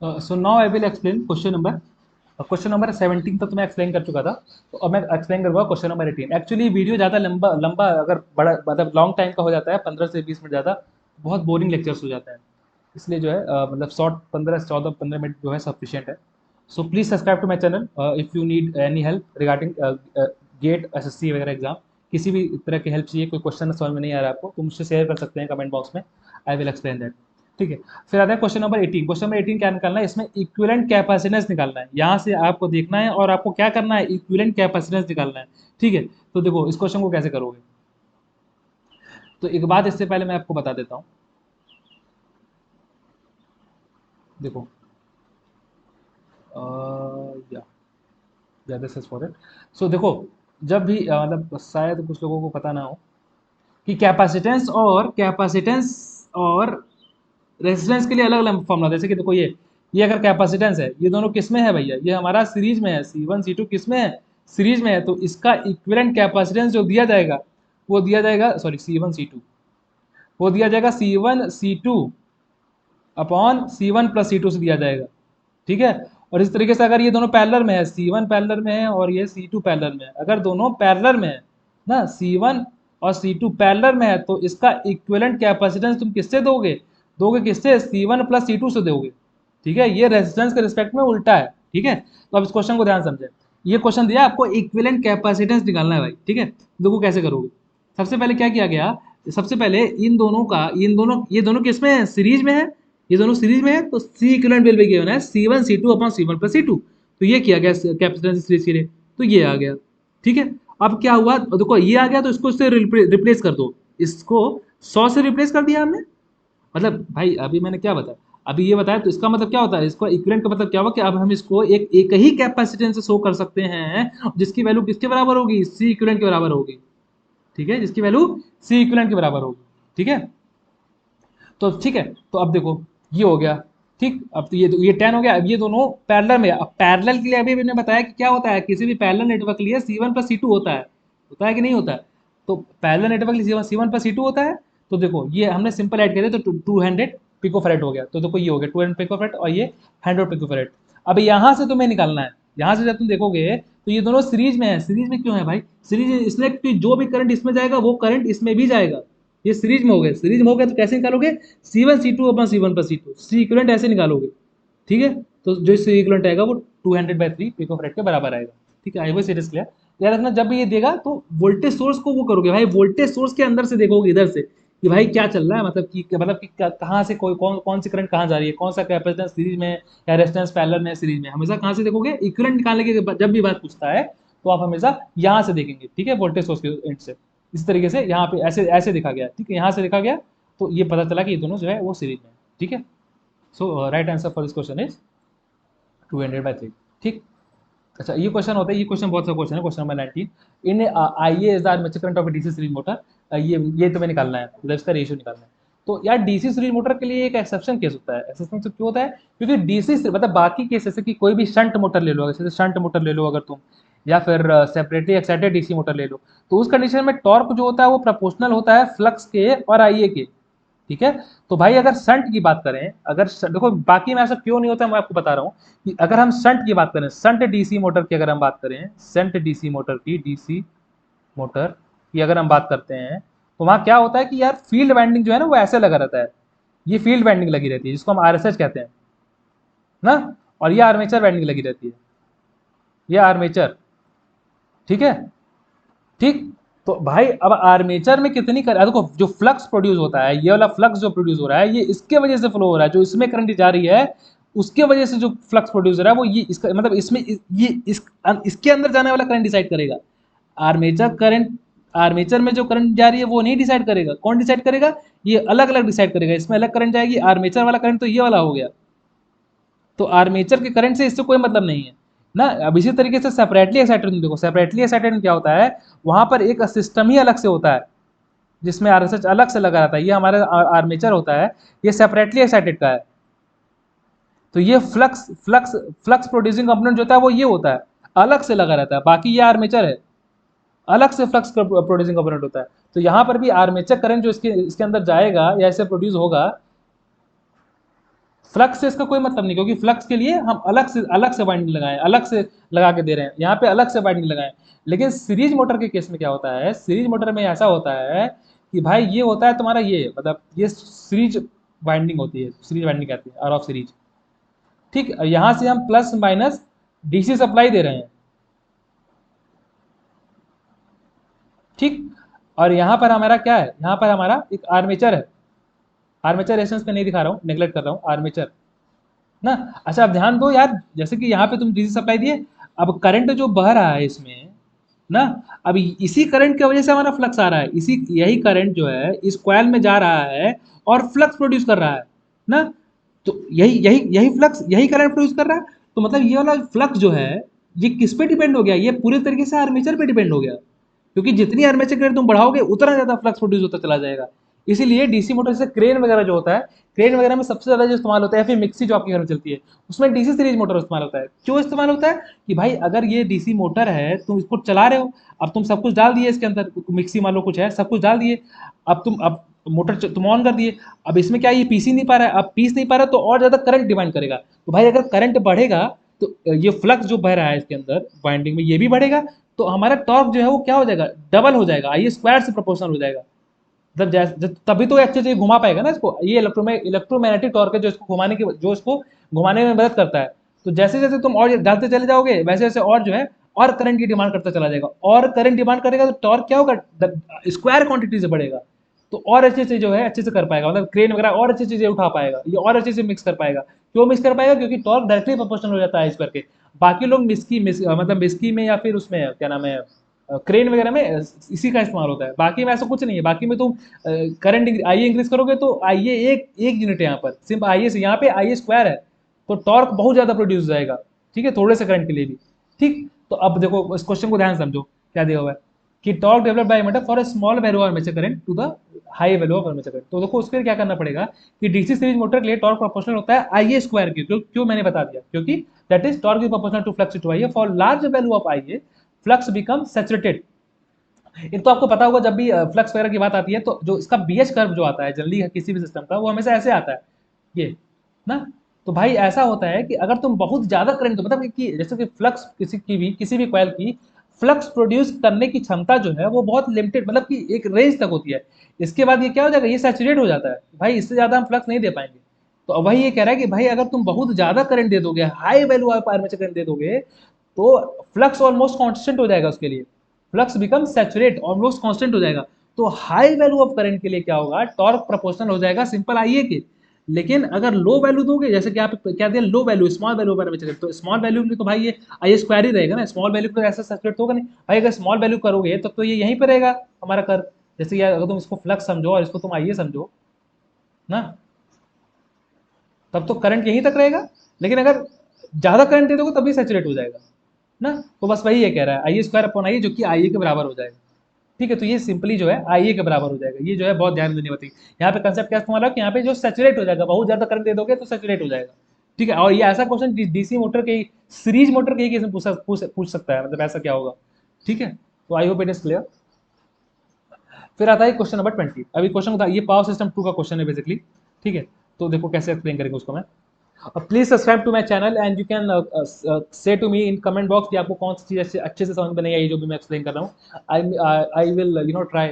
So now I will explain question number 17 तक तो मैं एक्सप्लेन कर चुका था। तो अब मैं एक्सप्लेन करूँगा क्वेश्चन नंबर 18। एक्चुअली वीडियो ज़्यादा लंबा लंबा अगर बड़ा मतलब लॉन्ग टाइम का हो जाता है, 15 से 20 मिनट ज़्यादा, बहुत बोरिंग लेक्चर्स हो जाता है। इसलिए जो है मतलब शॉर्ट 15 से 14 15 मिनट जो है सफिशियंट है। So please subscribe to my channel if you need any help regarding GATE SSC वगैरह एग्जाम। किसी भी तरह की हेल्प चाहिए, कोई क्वेश्चन समझ में नहीं आ रहा है आपको, तो मुझसे शेयर कर सकते हैं कमेंट बॉक्स में। I will explain that. ठीक है। फिर आता है क्वेश्चन नंबर 18। क्वेश्चन नंबर 18 क्या निकालना है? इसमें इक्विवेलेंट कैपेसिटेंस निकालना है। यहाँ से आपको देखना है और आपको क्या करना है, इक्विवेलेंट कैपेसिटेंस निकालना है। ठीक है। तो देखो इस क्वेश्चन को कैसे करोगे। तो एक बात इससे पहले मैं आपको बता देता हूँ। देखो या दिस फॉर इट। सो देखो, जब भी मतलब शायद कुछ लोगों को पता ना हो कि कैपेसिटेंस और रेजिस्टेंस के लिए अलग अलग फॉर्मूला। जैसे कि देखो ये अगर कैपेसिटेंस है, ये दोनों किस में है भैया, ये हमारा सीरीज में है, C1 C2 किस में है, सीरीज में है। तो इसका इक्विवेलेंट कैपेसिटेंस जो दिया जाएगा वो दिया जाएगा, सॉरी C1 C2, वो दिया जाएगा C1 C2 upon C1 + C2 से दिया जाएगा। ठीक है। और इस तरीके से अगर ये दोनों पैरेलल में है, C1 पैरेलल में है और ये C2 पैरेलल में है, अगर दोनों पैरेलल में है ना, C1 और C2 पैरेलल में है, तो इसका इक्विवेलेंट कैपेसिटेंस तुम किससे दोगे, दोगे किससे, C1 + C2 से दोगे। ठीक है। ये रेजिस्टेंस के रिस्पेक्ट में उल्टा है। ठीक है। तो अब इस क्वेश्चन को ध्यान समझें। ये क्वेश्चन दिया आपको इक्विवेलेंट कैपेसिटेंस निकालना है भाई। ठीक है। देखो कैसे करोगे। सबसे पहले क्या किया गया, सबसे पहले ये दोनों किस में है, सीरीज में है। ये दोनों सीरीज में है तो C equivalent will be given है C1 C2 upon C1 + C2। तो ये किया गया कैपेसिटेंस सीरीज के लिए, तो ये आ गया। ठीक है। अब क्या हुआ, देखो ये आ गया तो इसको इससे रिप्लेस कर दो। इसको 100 से रिप्लेस कर दिया हमने। मतलब भाई अभी मैंने क्या बताया, अभी ये बताया, तो इसका मतलब क्या होता है, इसको इक्विवेलेंट का मतलब क्या हुआ कि अब हम इसको एक एक ही कैपेसिटेंस से शो कर सकते हैं जिसकी वैल्यू किसके बराबर होगी, सी इक्विवेलेंट के बराबर होगी। ठीक है। जिसकी वैल्यू सी इक्विवेलेंट के बराबर होगी। ठीक है। तो ठीक है। तो अब देखो ये हो गया। ठीक। अब तो ये 10 हो गया। अब ये दोनों पैरेलल में, अब पैरेलल के लिए अभी मैंने बताया कि क्या होता है, किसी भी पैरेलल नेटवर्क के लिए C1 + C2 होता है कि नहीं होता है। तो पैरेलल नेटवर्क के लिए C1 + C2 होता है। तो देखो ये हमने सिंपल ऐड करे तो 200 पिकोफैरेड हो गया। तो देखो ये हो गया 200 पिकोफैरेड और ये 100 पिकोफैरेड। अब यहाँ से तुम्हें निकालना है। यहाँ से जब तुम देखोगे तो ये दोनों सीरीज में है। सीरीज में क्यों है भाई, सीरीज इसलिए कि जो भी करंट इसमें जाएगा वो करंट इसमें भी जाएगा। ये सीरीज में हो गए, सीरीज में हो गए तो कैसे निकालोगे, C1 C2 upon C1 + C2, सी इक्विवेलेंट ऐसे निकालोगे। ठीक है। तो जो सी इक्विवेलेंट आएगा वो 200/3 पिकोफैरेड के बराबर आएगा। ठीक है। I was it is clear. याद रखना जब भी ये देगा तो वोल्टेज सोर्स को वो करोगे भाई, वोल्टेज सोर्स के अंदर से देखोगे इधर से कि भाई क्या चल रहा है, मतलब कि कहाँ से कोई कौन कौन सी करंट कहाँ जा रही है, कौन सा कैपेसिटेंस सीरीज में या रेजिस्टेंस पैरेलल में, सीरीज में, हमेशा कहाँ से देखोगे, इक्विवेलेंट निकालने की जब भी बात पूछता है तो आप हमेशा यहाँ से देखेंगे। ठीक है। वोल्टेज सोर्स के एंड से इस तरीके से यहाँ पे ऐसे ऐसे देखा गया। ठीक है। यहाँ से देखा गया तो ये पता चला कि ये दोनों जो है वो सीरीज में है। ठीक है। So right answer for this question is 200/3। ठीक। अच्छा ये क्वेश्चन होता है, ये क्वेश्चन बहुत सा क्वेश्चन है। Question number 19, in I A is the armature current of DC series motor. ये तुम्हें निकालना है, मतलब इसका रेशियो निकालना है। तो यार डीसी सीरीज मोटर के लिए एक एक्सेप्शन केस होता है। एक्सेप्शन तो क्यों होता है, क्योंकि डीसी मतलब बाकी केस जैसे कि कोई भी शंट मोटर ले लो, जैसे शंट मोटर ले लो अगर तुम, या फिर सेपरेटली एक्साइटेड डीसी मोटर ले लो, तो उस कंडीशन में टॉर्क जो होता है वो प्रोपोर्शनल होता है फ्लक्स के और आईए के। ठीक है। तो भाई अगर शंट की बात करें, देखो बाकी में ऐसा क्यों नहीं होता है मैं आपको बता रहा हूँ कि अगर हम शंट की बात करें, शंट डीसी मोटर की अगर हम बात करें, शंट डीसी मोटर की, डीसी मोटर की अगर हम बात करते हैं, तो वहां क्या होता है कि यार फील्ड वाइंडिंग जो है ना वो ऐसे लगा रहता है। ये फील्ड वाइंडिंग लगी रहती है जिसको हम आरएसएच कहते हैं ना, और ये आर्मेचर वाइंडिंग लगी रहती है, ये आर्मेचर। ठीक है। ठीक। तो भाई अब आर्मेचर में कितनी कर, देखो जो फ्लक्स प्रोड्यूस होता है, ये वाला फ्लक्स जो प्रोड्यूस हो रहा है ये इसके वजह से फ्लो हो रहा है, जो इसमें करंट जा रही है उसके वजह से जो फ्लक्स प्रोड्यूस हो रहा है वो ये इसका मतलब इसमें इसके अंदर जाने वाला करंट डिसाइड करेगा। आर्मेचर करंट, आर्मेचर में जो करंट जा रही है वो नहीं डिसाइड करेगा। कौन डिसाइड करेगा, ये अलग अलग डिसाइड करेगा। इसमें अलग करंट जाएगी, आर्मेचर वाला करंट तो ये वाला हो गया। तो आर्मेचर के करंट से इससे कोई मतलब नहीं है ना। अब इसी तरीके से सेपरेटली एक्साइटेड देखो, सेपरेटली एक्साइटेड में क्या होता है, वहां पर एक सिस्टम ही अलग से होता है जिसमें आरएसएच अलग से लगा रहता है। ये हमारा आर्मेचर होता है, ये सेपरेटली एक्साइटेड का है। तो ये flux flux flux producing component जो होता है वो ये होता है, अलग से लगा रहता है। बाकी ये आर्मेचर है, अलग से फ्लक्स प्रोड्यूसिंग कंपोनेंट होता है। तो यहाँ पर भी आर्मेचर करंट जो इसके इसके अंदर जाएगा या इसे प्रोड्यूस होगा, फ्लक्स से इसका कोई मतलब नहीं, क्योंकि फ्लक्स के लिए हम अलग से वाइंडिंग लगाए, अलग से लगा के दे रहे हैं, यहाँ पे अलग से वाइंडिंग लगाए। लेकिन सीरीज मोटर के केस में क्या होता है, सीरीज मोटर में ऐसा होता है कि भाई ये होता है तुम्हारा, ये मतलब ये सीरीज वाइंडिंग होती है, सीरीज वाइंडिंग कहते हैं, आर ऑफ सीरीज। ठीक, यहाँ से हम प्लस माइनस डीसी सप्लाई दे रहे हैं। ठीक, और यहाँ पर हमारा क्या है, यहाँ पर हमारा एक आर्मेचर है। आर्मेचर रेजिस्टेंस पे नहीं दिखा रहा हूँ, नेगलेक्ट कर रहा हूँ, आर्मेचर ना। अच्छा अब ध्यान दो यार, जैसे कि यहाँ पे तुम डीसी सप्लाई दिए, अब करंट जो बह रहा है इसमें ना, अब इसी करंट की वजह से हमारा फ्लक्स आ रहा है, इसी यही करंट जो है इस कॉइल में जा रहा है और फ्लक्स प्रोड्यूस कर रहा है ना। तो यही यही यही फ्लक्स, यही करंट प्रोड्यूस कर रहा है। तो मतलब ये वाला फ्लक्स जो है, ये किस पे डिपेंड हो गया, ये पूरे तरीके से आर्मेचर पे डिपेंड हो गया, क्योंकि जितनी आर्मेचर करंट तुम बढ़ाओगे उतना ज्यादा फ्लक्स प्रोड्यूस होता चला जाएगा। इसीलिए डीसी मोटर से क्रेन वगैरह जो होता है, क्रेन वगैरह में सबसे ज्यादा जो इस्तेमाल होता है, या फिर मिक्सी जो आपके घर में चलती है, उसमें डीसी सीरीज मोटर इस्तेमाल होता है। क्यों इस्तेमाल होता है कि भाई अगर ये डीसी मोटर है, तुम इसको चला रहे हो, अब तुम सब कुछ डाल दिए इसके अंदर, मिक्सी मान लो कुछ है, सब कुछ डाल दिए, अब मोटर तुम ऑन कर दिए, अब इसमें क्या ये पीस ही नहीं पा रहा है, अब पीस नहीं पा रहा है तो और ज्यादा करंट डिमांड करेगा। तो भाई अगर करंट बढ़ेगा तो ये फ्लक्स जो बह रहा है इसके अंदर वाइंडिंग में, ये भी बढ़ेगा, तो हमारा टॉर्क जो है वो क्या हो जाएगा, डबल हो जाएगा, आई स्क्वायर से प्रोपोर्शनल हो जाएगा। मतलब जैसे तभी तो अच्छे से घुमा पाएगा ना इसको, ये इलेक्ट्रोमैग्नेटिक टॉर्क है जो इसको घुमाने की, जो इसको घुमाने में मदद करता है। तो जैसे जैसे तुम और डालते चले जाओगे, वैसे वैसे और जो है और करंट की डिमांड करता चला जाएगा, और करंट डिमांड करेगा तो टॉर्क क्या होगा, स्क्वायर क्वांटिटी से बढ़ेगा। तो और अच्छे से जो है अच्छे से कर पाएगा, मतलब क्रेन वगैरह और अच्छी चीजें उठा पाएगा, ये और अच्छे से मिक्स कर पाएगा। क्यों मिक्स कर पाएगा, क्योंकि टॉर्क डायरेक्टली प्रोपोर्शनल हो जाता है इस करके। बाकी लोग मतलब मिस्की में या फिर उसमें क्या नाम है, क्रेन वगैरह में इसी का इस्तेमाल होता है। बाकी में ऐसा कुछ नहीं है, बाकी में तुम करंट आई इंक्रीज करोगे तो आई एक एक यूनिट है यहाँ पर, सिर्फ आई से, यहाँ पे आई स्क्वायर है, तो टॉर्क बहुत ज्यादा प्रोड्यूस हो जाएगा। ठीक है, थोड़े से करंट के लिए भी। ठीक, तो अब देखो इस क्वेश्चन को ध्यान से समझो, क्या दिया हुआ है कि torque develop by meter for a small value of armature current to the high value of armature current. तो देखो उसके लिए क्या करना पड़ेगा कि डीसी सीरीज मोटर के लिए टॉर्क प्रोपोर्शनल होता है आई ए स्क्वायर के। क्यों मैंने बता दिया, क्योंकि that is torque is proportional to flux to I A, for large value of I A flux become saturated. एक तो आपको पता होगा जब भी फ्लक्स वगैरह की बात आती है, तो जो इसका बीएच कर्व जो आता है जनरली किसी भी सिस्टम का, वो हमेशा ऐसे आता है, ये ना। तो भाई ऐसा होता है कि अगर तुम बहुत ज्यादा करंट दो, मतलब कि जैसे कि फ्लक्स किसी भी कॉइल की फ्लक्स प्रोड्यूस करने की क्षमता जो है वो बहुत लिमिटेड, मतलब कि एक रेंज तक होती है। इसके बाद ये क्या हो जाएगा, ये सैचुरेट हो जाता है, भाई इससे ज्यादा हम फ्लक्स नहीं दे पाएंगे। तो अब वही ये कह रहा है कि भाई अगर तुम बहुत ज्यादा करंट दे दोगे, high value of armature current दे दोगे, तो फ्लक्स ऑलमोस्ट कांस्टेंट हो जाएगा उसके लिए, flux become saturate, almost constant हो जाएगा। तो हाई वैल्यू ऑफ करंट के लिए क्या होगा, टॉर्क प्रोपोर्शनल हो जाएगा सिंपल आईए के। लेकिन अगर लो वैल्यू दोगे, जैसे कि आप क्या दिया, लो वैल्यू, स्मॉल वैल्यू पर चले, तो स्मॉल वैल्यू के लिए तो भाई ये आई स्क्वायर ही रहेगा ना, स्मॉल वैल्यू पर ऐसा सैचुरेट होगा नहीं भाई। अगर स्मॉल वैल्यू करोगे तब तो ये यहीं पर रहेगा हमारा कर, जैसे यार अगर तुम इसको फ्लक्स समझो और इसको तुम आइए समझो ना, तब तो करंट यहीं तक रहेगा। लेकिन अगर ज्यादा करंट दे दोगे तब भी सैचुरेट हो जाएगा ना। तो बस वही ये कह रहा है, आई स्क्वायर अपॉन आई जो कि आई के बराबर हो जाएगा। ठीक है, तो ये सिंपली जो है आई के बराबर हो जाएगा, ये जो है बहुत ध्यान देने वाली। यहाँ पे कंसेप्ट क्या इस्तेमाल है कि यहाँ पे जो सैचुरेट हो जाएगा, बहुत ज्यादा करंट दे दोगे तो सैचुरेट हो जाएगा। ठीक है, और ये ऐसा क्वेश्चन डीसी मोटर के, सीरीज मोटर के ही केस में पूछ सकता है, मतलब ऐसा क्या होगा। ठीक है, तो I hope it is clear. फिर आता है क्वेश्चन नंबर 20। अभी क्वेश्चन ये पावर सिस्टम 2 का क्वेश्चन है बेसिकली। ठीक है, तो देखो कैसे एक्सप्लेन करेंगे उसको मैं। Please subscribe to my channel and you can say to me in comment box कि आपको कौन सी चीज अच्छे से समझ में नहीं आई जो भी मैं एक्सप्लेन कर रहा हूँ। I will try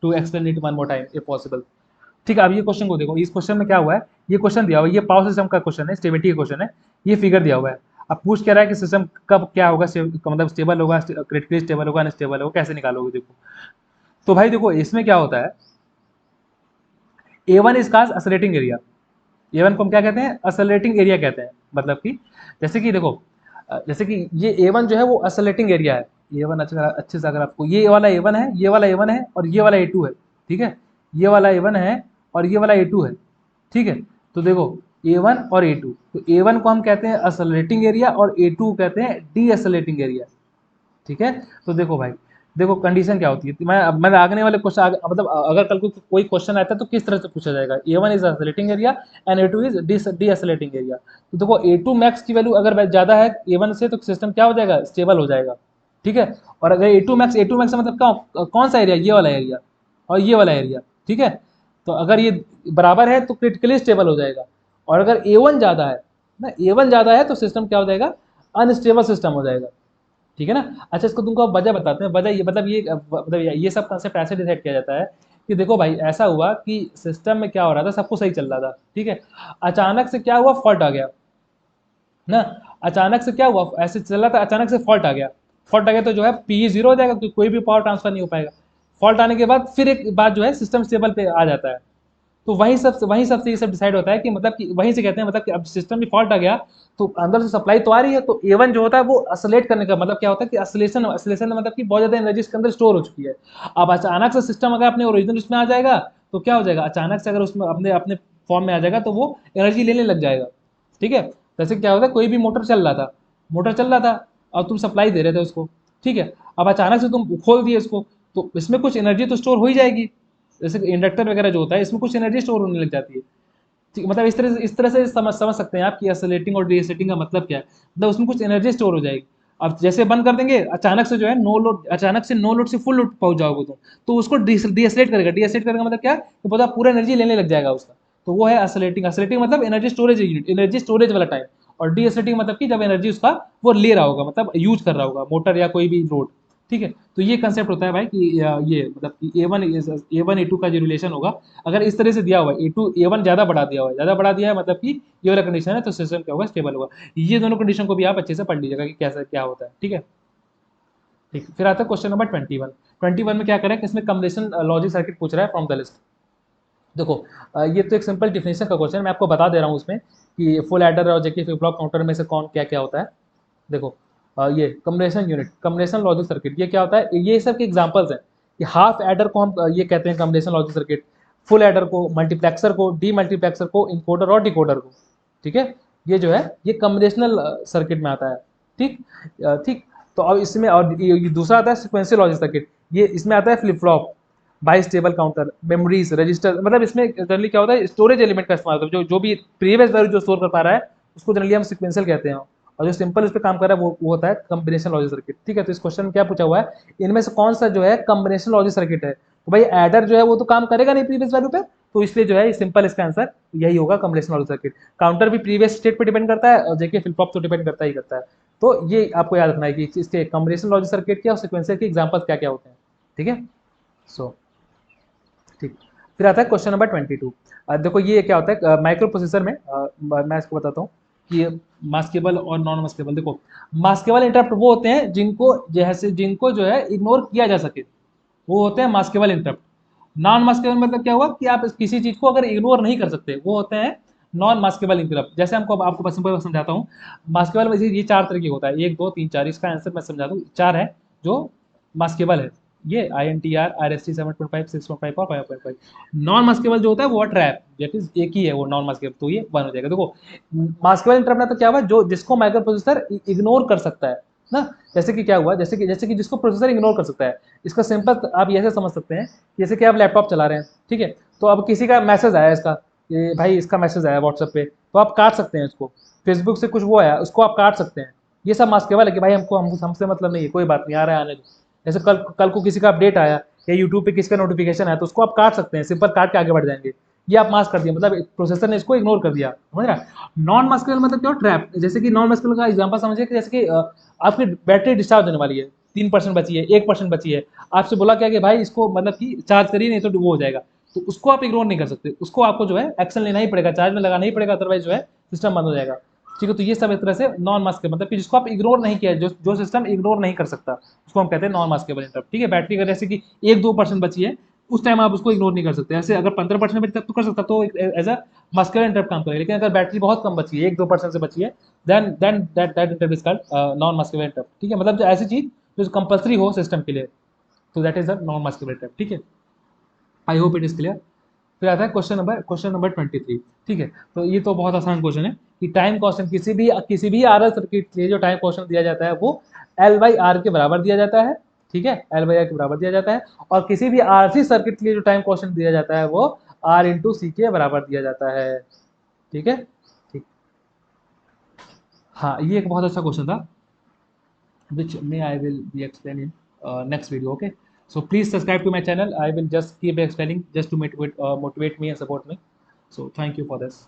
to explain it one more time if possible. ठीक है, अब ये क्वेश्चन को देखो, इस क्वेश्चन में क्या हुआ है, ये क्वेश्चन दिया हुआ है, ये पावर सिस्टम का क्वेश्चन है, स्टेबिलिटी का क्वेश्चन है। ये फिगर दिया हुआ है, अब पूछ क्या रहा है कि सिस्टम कब क्या होगा, मतलब स्टेबल होगा, क्रिटिकली स्टेबल होगा, अनस्टेबल होगा, कैसे निकालोगे देखो। तो भाई देखो इसमें क्या होता है, A1 इसका असलेटिंग एरिया, A1 को हम क्या कहते हैं, असलेटिंग एरिया कहते हैं। मतलब कि जैसे कि देखो, जैसे कि ये A1 जो है वो असलेटिंग एरिया है। A1 अच्छे से अगर आपको, ये वाला A1 है, ये वाला A1 है और ये वाला A2 है। ठीक है, ये वाला A1 है और ये वाला A2 है। ठीक है, तो देखो A1 और A2, तो A1 को हम कहते हैं असलेटिंग एरिया और A2 को कहते हैं डी असलेटिंग एरिया। ठीक है, तो देखो भाई, देखो कंडीशन क्या होती है, मैं आगने वाले क्वेश्चन, मतलब अगर कल को कोई क्वेश्चन आता है तो किस तरह से पूछा जाएगा, A1 is insulating area and A2 is the insulating area. तो देखो A2 मैक्स की वैल्यू अगर ज्यादा है A1 से, तो सिस्टम क्या हो जाएगा, स्टेबल हो जाएगा। ठीक है, और अगर A2 मैक्स मतलब कौन सा एरिया, ये वाला एरिया और ये वाला एरिया। ठीक है, तो अगर ये बराबर है तो क्रिटिकली स्टेबल हो जाएगा, और अगर A1 ज़्यादा है ना, A1 ज़्यादा है तो सिस्टम क्या हो जाएगा, अनस्टेबल सिस्टम हो जाएगा। ठीक है ना। अच्छा, इसको तुमको अब वजह बताते हैं। वजह ये मतलब ये सब कंसेप्ट ऐसे डिसाइड किया जाता है कि देखो भाई, ऐसा हुआ कि सिस्टम में क्या हो रहा था, सब कुछ सही चल रहा था, ठीक है, अचानक से क्या हुआ, फॉल्ट आ गया ना। अचानक से क्या हुआ, ऐसे चल रहा था, अचानक से फॉल्ट आ गया। फॉल्ट आ गया तो जो है पी जीरो हो जाएगा, क्योंकि कोई भी पावर ट्रांसफर नहीं हो पाएगा। फॉल्ट आने के बाद फिर एक बात जो है, सिस्टम स्टेबल पे आ जाता है। तो वहीं सब से ये सब डिसाइड होता है कि मतलब कि वहीं से कहते हैं, मतलब कि अब सिस्टम में फॉल्ट आ गया तो अंदर से सप्लाई तो आ रही है, तो A1 जो होता है वो असलेट करने का मतलब क्या होता है कि असलेशन असलेशन मतलब कि बहुत ज्यादा एनर्जी इसके अंदर स्टोर हो चुकी है। अब अचानक से सिस्टम अगर अपने ओरिजिनल उसमें आ जाएगा तो क्या हो जाएगा, अचानक से अगर उसमें अपने अपने फॉर्म में आ जाएगा तो वो एनर्जी लेने लग जाएगा। ठीक है। जैसे क्या होता है, कोई भी मोटर चल रहा था, मोटर चल रहा था और तुम सप्लाई दे रहे थे उसको, ठीक है, अब अचानक से तुम खोल दिए इसको, तो इसमें कुछ एनर्जी तो स्टोर हो ही जाएगी। जैसे इंडक्टर वगैरह जो होता है, इसमें कुछ एनर्जी स्टोर होने लग जाती है। ठीक, मतलब इस तरह से समझ सकते हैं आप कि एसिलेटिंग और डीएसिलेटिंग का मतलब क्या है। मतलब उसमें कुछ एनर्जी स्टोर हो जाएगी। अब जैसे बंद कर देंगे, अचानक से जो है नो लोड, अचानक से नो लोड से फुल लोड पहुंच जाओगे तुम, तो उसको डीएसलेट करेगा। डीएसलेट करेगा मतलब क्या, कि पता पूरा एनर्जी लेने लग जाएगा उसका। तो वो है एसिलेटिंग। एसिलेटिंग मतलब energy storage unit, energy storage वाला टाइम। और डीएसिलेटिंग मतलब कि जब एनर्जी उसका वो ले रहा होगा, मतलब यूज कर रहा होगा मोटर या कोई भी लोड। ठीक है। तो ये कंसेप्ट होता है भाई कि ये मतलब कि A1 A2 का जो रिलेशन होगा, अगर इस तरह से दिया हुआ है, A1 ज्यादा बढ़ा दिया हुआ है, ज्यादा बढ़ा दिया है मतलब कि ये वाला कंडीशन है, तो सिस्टम क्या होगा, स्टेबल होगा। ये दोनों कंडीशन को भी आप अच्छे से पढ़ लीजिएगा कि कैसा क्या होता है। ठीक है। ठीक, फिर आता है क्वेश्चन नंबर 21। 21 में क्या करें कि इसमें कम्बिनेशन लॉजिक सर्किट पूछ रहा है फ्रॉम द लिस्ट। देखो, ये तो एक सिंपल डिफिनेशन का क्वेश्चन है, मैं आपको बता दे रहा हूँ उसमें कि फुल एडर और जेके फ्लिप फ्लॉप काउंटर में से कौन क्या क्या होता है। देखो, ये combination unit, combination logic circuit, ये क्या होता है, ये सब के एग्जांपल्स हैं कि हाफ एडर को हम ये कहते हैं combination logic circuit, full adder को, मल्टीप्लेक्सर को, डी मल्टीप्लेक्सर को, इनकोडर और डिकोडर को। ठीक है। ये जो है ये कम्बिनेशनल सर्किट में आता है। ठीक। ठीक। तो अब इसमें और ये दूसरा आता है सिक्वेंशियल लॉजिक सर्किट, ये इसमें आता है flip flop, by stable counter, memories, register. मतलब इसमें जनरली क्या होता है, स्टोरेज एलिमेंट का इस्तेमाल होता है, जो भी प्रीवियस वैल्यू जो स्टोर कर पा रहा है उसको जनरली हम सिक्वेंशियल कहते हैं। और जो सिंपल इस पे काम कर रहा है वो होता है कॉम्बिनेशन लॉजिक सर्किट। ठीक है। तो इस क्वेश्चन में क्या पूछा हुआ है, इनमें से कौन सा जो है कॉम्बिनेशन लॉजिक सर्किट है। तो भाई एडर जो है वो तो काम करेगा नहीं प्रीवियस वैल्यू पे, तो इसलिए जो है सिंपल इसका आंसर यही होगा, कॉम्बिनेशन लॉजिक सर्किट। काउंटर भी प्रीवियस स्टेट पे डिपेंड करता है और जेके फ्लिप फ्लॉप तो डिपेंड करता ही करता है। तो ये आपको याद रखना है कि इसके कॉम्बिनेशन लॉजिक सर्किट के और सिक्वेंशियल के एग्जांपल्स क्या क्या होते हैं। ठीक है। सो ठीक। फिर आता है क्वेश्चन नंबर 22। देखो ये क्या होता है माइक्रो प्रोसेसर में, मैं इसको बताता हूँ कि मास्केबल और नॉन मास्केबल। देखो, मास्केबल इंटरप्ट वो होते हैं जिनको जो है इग्नोर किया जा सके, वो होते हैं मास्केबल इंटरप्ट। नॉन मास्केबल मतलब क्या हुआ कि आप किसी चीज को अगर इग्नोर नहीं कर सकते, वो होते हैं नॉन मास्केबल इंटरप्ट। जैसे हमको आपको सिंपल समझाता हूँ। मास्केबल में ये चार तरह की होता है, 1 2 3 4, इसका आंसर मैं समझा दूँ, चार है जो मास्केबल है। ये INTR, RST 7.5, 6.5 और 5.5। नॉन मास्केबल जो होता है वो ट्रैप, दैट इज एक ही है वो नॉन मास्केबल, तो ये वन हो जाएगा। देखो, मास्केबल इंटरप्ट तो क्या हुआ, जो जिसको माइक्रो प्रोसेसर इग्नोर कर सकता है ना। जैसे कि जिसको प्रोसेसर इग्नोर कर सकता है। इसका सिंपल आप ऐसे समझ सकते हैं, जैसे कि आप लैपटॉप चला रहे हैं, ठीक है, तो अब किसी का मैसेज आया इसका, ये भाई इसका मैसेज आया व्हाट्सएप पे, तो आप काट सकते हैं इसको। फेसबुक से कुछ वो आया, उसको आप काट सकते हैं। ये सब मास्केबल है कि भाई हमसे मतलब नहीं है, कोई बात नहीं, आ रहा है आने दो। जैसे कल कल को किसी का अपडेट आया या यूट्यूब पे किसी का नोटिफिकेशन आया, तो उसको आप काट सकते हैं, सिंपल काट के आगे बढ़ जाएंगे। ये आप मास्क कर दिया, मतलब प्रोसेसर ने इसको इग्नोर कर दिया, समझ रहा। नॉन मास्केबल मतलब क्या, ट्रैप। जैसे कि नॉन मास्केबल का एग्जांपल समझिए कि जैसे कि आपकी बैटरी डिस्चार्ज होने वाली है, 3% बची है, 1% बची है, आपसे बोला क्या कि भाई इसको मतलब कि चार्ज करिए नहीं तो वो हो जाएगा। तो उसको आप इग्नोर नहीं कर सकते, उसको आपको जो है एक्शन लेना ही पड़ेगा, चार्ज में लगाना ही पड़ेगा, अदरवाइज जो है सिस्टम बंद हो जाएगा। ठीक है। तो ये सब एक तरह से नॉन मास्केबल, मतलब कि जिसको आप इग्नोर नहीं किया, जो सिस्टम इग्नोर नहीं कर सकता, उसको हम कहते हैं नॉन मास्केबल इंटरप्ट। ठीक है। बैटरी अगर जैसे कि 1 2% बची है, उस टाइम आप उसको इग्नोर नहीं कर सकते। ऐसे अगर 15% बची तब तो कर सकता, तो एज अ मास्केबल इंटरप्ट काम करेगा। लेकिन अगर बैटरी बहुत कम बची है, 1 2% से बची है, then that interrupt is called non maskable interrupt. ठीक है। मतलब जो ऐसी चीज जो कंपल्सरी हो सिस्टम के लिए, तो that is a non maskable interrupt. ठीक है। I hope it is clear. फिर आता है क्वेश्चन नंबर 23। ठीक है। तो ये तो बहुत आसान क्वेश्चन है कि टाइम कांस्टेंट किसी भी RL सर्किट के लिए जो टाइम कांस्टेंट दिया जाता है वो L/R के बराबर दिया जाता है। ठीक है। L/R के बराबर दिया जाता है। और किसी भी RC सर्किट के लिए जो टाइम कांस्टेंट दिया जाता है वो R/C के बराबर दिया जाता है। ठीक है। ठीक। हाँ, ये एक बहुत अच्छा क्वेश्चन था, which may I will be explaining next video. Okay, so please subscribe to my channel. I will just keep explaining just to motivate me and support me. So thank you for this.